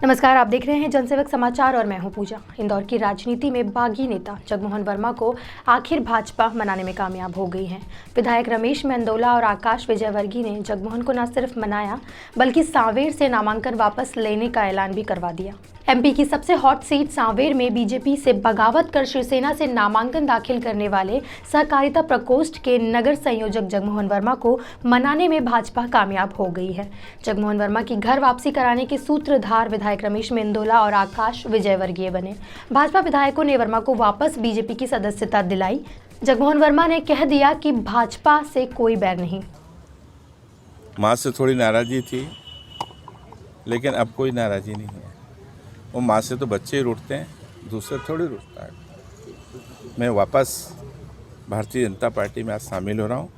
नमस्कार, आप देख रहे हैं जनसेवक समाचार और मैं हूं पूजा। इंदौर की राजनीति में बागी नेता जगमोहन वर्मा को आखिर भाजपा मनाने में कामयाब हो गई है। विधायक रमेश मेंदोला और आकाश विजयवर्गीय ने जगमोहन को न सिर्फ मनाया बल्कि सांवेर से नामांकन वापस लेने का ऐलान भी करवा दिया। एमपी की सबसे हॉट सीट सांवेर में बीजेपी से बगावत कर शिवसेना से नामांकन दाखिल करने वाले सहकारिता प्रकोष्ठ के नगर संयोजक जगमोहन वर्मा को मनाने में भाजपा कामयाब हो गई है। जगमोहन वर्मा की घर वापसी कराने के सूत्रधार विधायक रमेश मेंदोला और आकाश विजयवर्गीय बने। भाजपा विधायकों ने वर्मा को वापस बीजेपी की सदस्यता दिलाई। जगमोहन वर्मा ने कह दिया कि भाजपा से कोई बैर नहीं। माँ से थोड़ी नाराज़गी थी, लेकिन अब कोई नाराज़गी नहीं है। वो माँ से तो बच्चे ही रूठते हैं, दूसरे थोड़ी रूठता है। मैं वापस भारतीय जनता पार्टी में आज शामिल हो रहा हूँ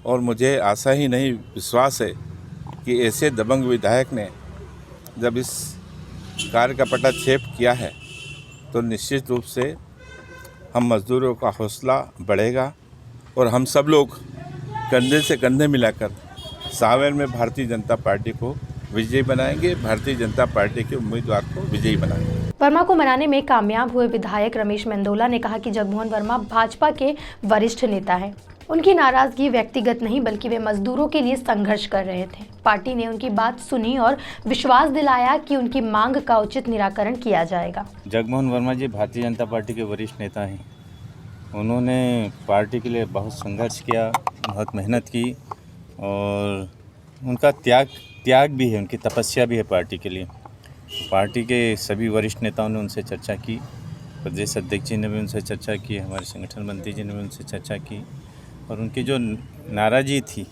और मुझे आशा ही नहीं विश्वास है कि ऐसे दबंग विधायक ने जब इस कार्य का पटाक्षेप किया है तो निश्चित रूप से हम मजदूरों का हौसला बढ़ेगा और हम सब लोग कंधे से कंधे मिलाकर सांवेर में भारतीय जनता पार्टी को विजयी बनाएंगे, भारतीय जनता पार्टी के उम्मीदवार को विजयी बनाएंगे। वर्मा को मनाने में कामयाब हुए विधायक रमेश मेंदोला ने कहा कि जगमोहन वर्मा भाजपा के वरिष्ठ नेता हैं। उनकी नाराजगी व्यक्तिगत नहीं बल्कि वे मजदूरों के लिए संघर्ष कर रहे थे। पार्टी ने उनकी बात सुनी और विश्वास दिलाया कि उनकी मांग का उचित निराकरण किया जाएगा। जगमोहन वर्मा जी भारतीय जनता पार्टी के वरिष्ठ नेता हैं। उन्होंने पार्टी के लिए बहुत संघर्ष किया, बहुत मेहनत की और उनका त्याग भी है, उनकी तपस्या भी है पार्टी के लिए। पार्टी के सभी वरिष्ठ नेताओं ने उनसे चर्चा की, प्रदेश अध्यक्ष जी ने भी उनसे चर्चा की, हमारे संगठन मंत्री जी ने भी उनसे चर्चा की और उनकी जो नाराज़गी थी,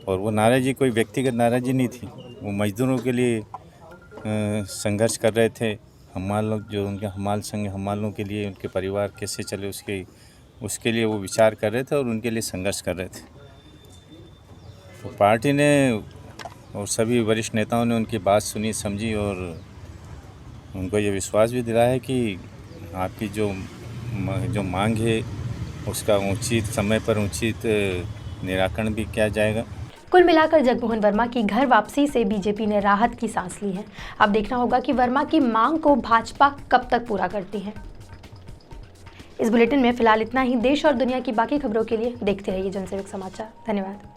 और वो नाराज़गी कोई व्यक्तिगत नाराज़गी नहीं थी, वो मजदूरों के लिए संघर्ष कर रहे थे। हमाल लोग जो उनके हमाल संघ हमालों के लिए उनके परिवार कैसे चले उसके लिए वो विचार कर रहे थे और उनके लिए संघर्ष कर रहे थे। तो पार्टी ने और सभी वरिष्ठ नेताओं ने उनकी बात सुनी, समझी और उनको ये विश्वास भी दिलाया है कि आपकी जो मांग है उसका उचित समय पर उचित निराकरण भी किया जाएगा। कुल मिलाकर जगमोहन वर्मा की घर वापसी से बीजेपी ने राहत की सांस ली है। अब देखना होगा कि वर्मा की मांग को भाजपा कब तक पूरा करती है। इस बुलेटिन में फिलहाल इतना ही। देश और दुनिया की बाकी खबरों के लिए देखते रहिए जनसेवक समाचार। धन्यवाद।